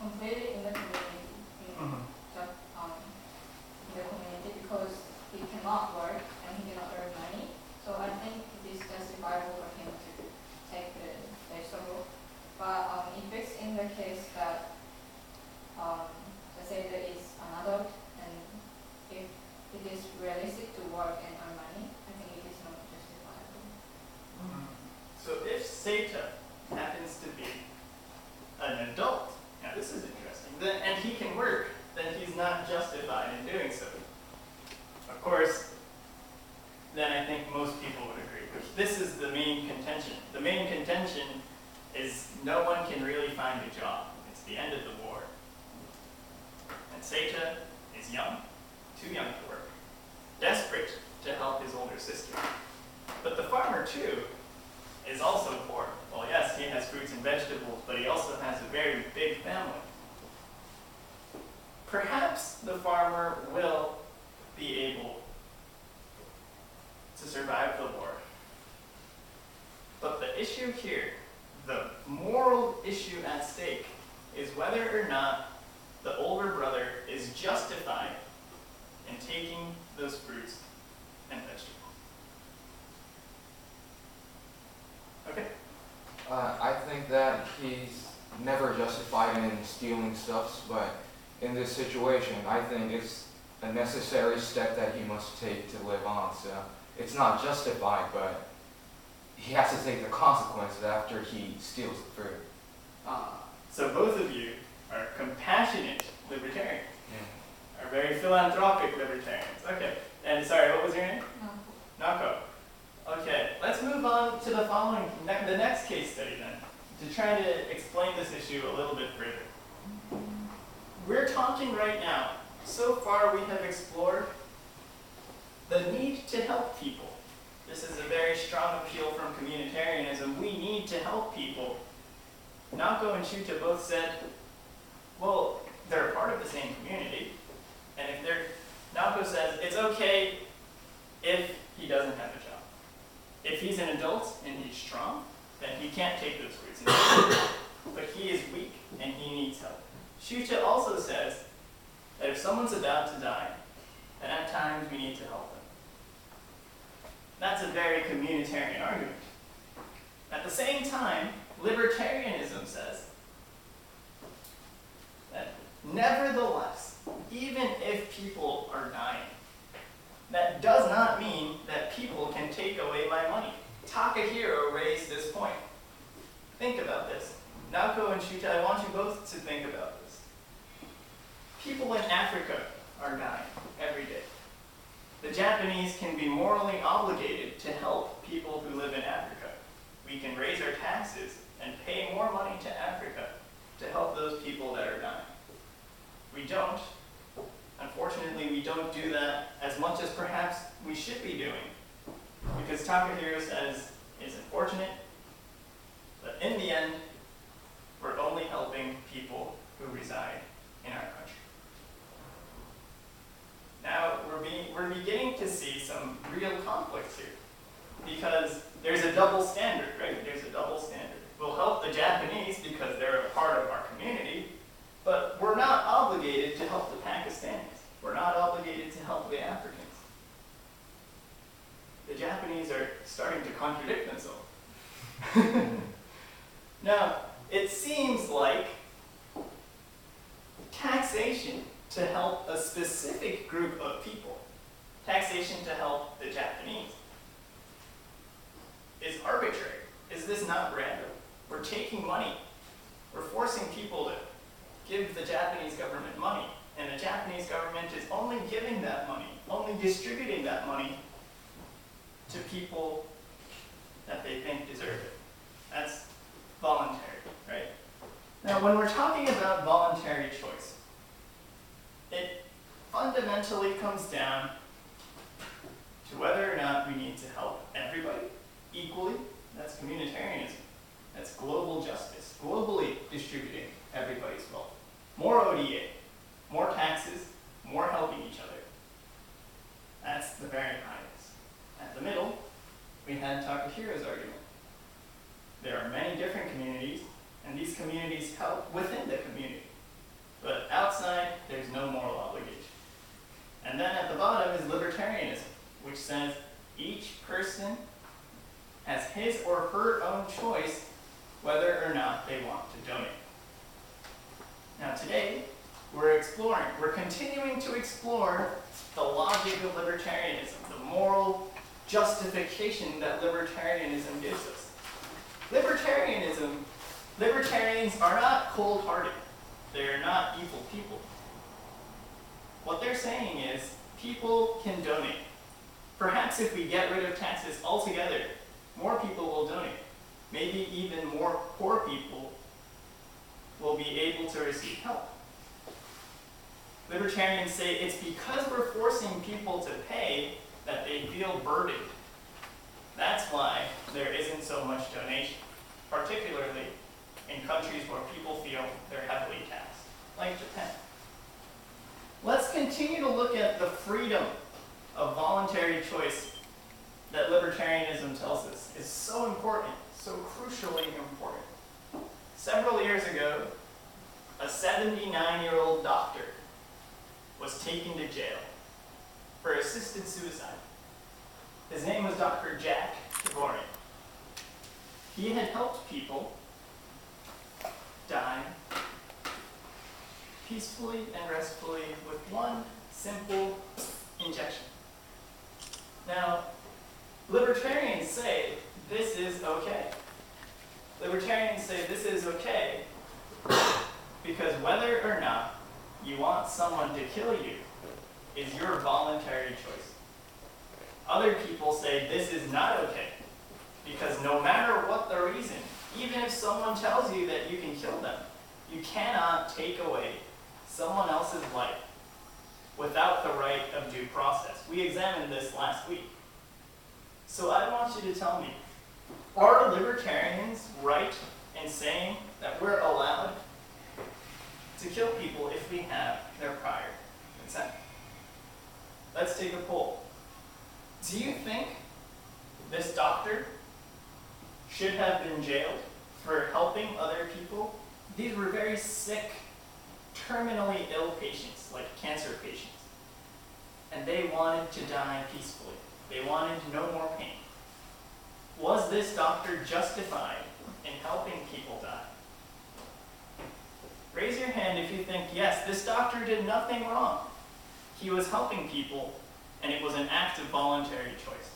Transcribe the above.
completely in the community, because he cannot work and he cannot earn money. So I think it is justifiable for him to take the vegetable. But if it's in the case that let's say there is an adult and if it is realistic to work and earn money, I think it is not justifiable. So if Seta happens to be an adult, now this is interesting, then, and he can work, then he's not justified in doing so. Of course, then I think most people would agree. This is the main contention. The main contention is no one can really find a job. It's the end of the war. And Seta is young, too young to work, desperate to help his older sister. But the farmer, too, is also poor. Well, yes, he has fruits and vegetables, but he also has a very big family. Perhaps the farmer will be able to survive the war. But the issue here, the moral issue at stake, is whether or not the older brother is justified in taking those fruits and vegetables. Okay? I think that he's never justified in stealing stuff, but in this situation, I think it's a necessary step that he must take to live on. So it's not justified, but he has to take the consequences after he steals the fruit. So both of you are compassionate libertarians, Yeah. are very philanthropic libertarians. Okay, and sorry, what was your name? Nako. Okay, let's move on to the following, the next case study then, to try to explain this issue a little bit further. We're talking right now, so far we have explored the need to help people. This is a very strong appeal from communitarianism. We need to help people. Nako and Shuta both said, well, they're a part of the same community, and if they're, Nako says it's okay if he doesn't have a job. If he's an adult and he's strong, then he can't take those fruits. But he is weak and he needs help. Shuta also says that if someone's about to die, then at times we need to help them. That's a very communitarian argument. At the same time, libertarianism says that nevertheless, even if people are dying, that does not mean that people can take away my money. Takahiro raised this point. Think about this. Nako and Shuta, I want you both to think about this. People in Africa are dying every day. The Japanese can be morally obligated to help people who live in Africa. We can raise our taxes and pay more money to Africa to help those people that are dying. We don't. Unfortunately, we don't do that as much as perhaps we should be doing, because Takahiro says it's unfortunate, but in the end, we're only helping people who reside in our country. Now, we're beginning to see some real conflicts here, because there's a double standard, right? There's a double standard. We'll help the Japanese because they're a part of our community, but we're not obligated to help the Pakistanis. We're not obligated to help the Africans. The Japanese are starting to contradict themselves. Now, it seems like taxation to help a specific group of people, taxation to help the Japanese, is arbitrary. Is this not random? We're taking money. We're forcing people to give the Japanese government money, and the Japanese government is only giving that money, only distributing that money to people that they think deserve it. That's voluntary, right? Now, when we're talking about voluntary choice, it fundamentally comes down to whether or not we need to help everybody equally. That's communitarianism. That's global justice, globally distributing everybody's wealth. More ODA, more taxes, more helping each other. That's the very highest. At the middle, we had Takahiro's argument. There are many different communities, and these communities help within the community. today, we're continuing to explore the logic of libertarianism, the moral justification that libertarianism gives us. Libertarians are not cold-hearted. They're not evil people. What they're saying is people can donate. Perhaps if we get rid of taxes altogether, more people will donate. Maybe even more poor people will be able to receive help. Libertarians say it's because we're forcing people to pay that they feel burdened. That's why there isn't so much donation, particularly in countries where people feel they're heavily taxed, like Japan. Let's continue to look at the freedom of voluntary choice that libertarianism tells us is so important, so crucially important. Several years ago, a 79-year-old doctor was taken to jail for assisted suicide. His name was Dr. Jack Todai. He had helped people die peacefully and restfully with one simple injection. Now, libertarians say this is okay. Libertarians say this is okay because whether or not you want someone to kill you is your voluntary choice. Other people say this is not okay because no matter what the reason, even if someone tells you that you can kill them, you cannot take away someone else's life without the right of due process. We examined this last week. So I want you to tell me, are libertarians right in saying that we're allowed to kill people if we have their prior consent? Let's take a poll. Do you think this doctor should have been jailed for helping other people? These were very sick, terminally ill patients, like cancer patients. And they wanted to die peacefully. They wanted no more pain. Was this doctor justified in helping people die? Raise your hand if you think, yes, this doctor did nothing wrong. He was helping people, and it was an act of voluntary choice.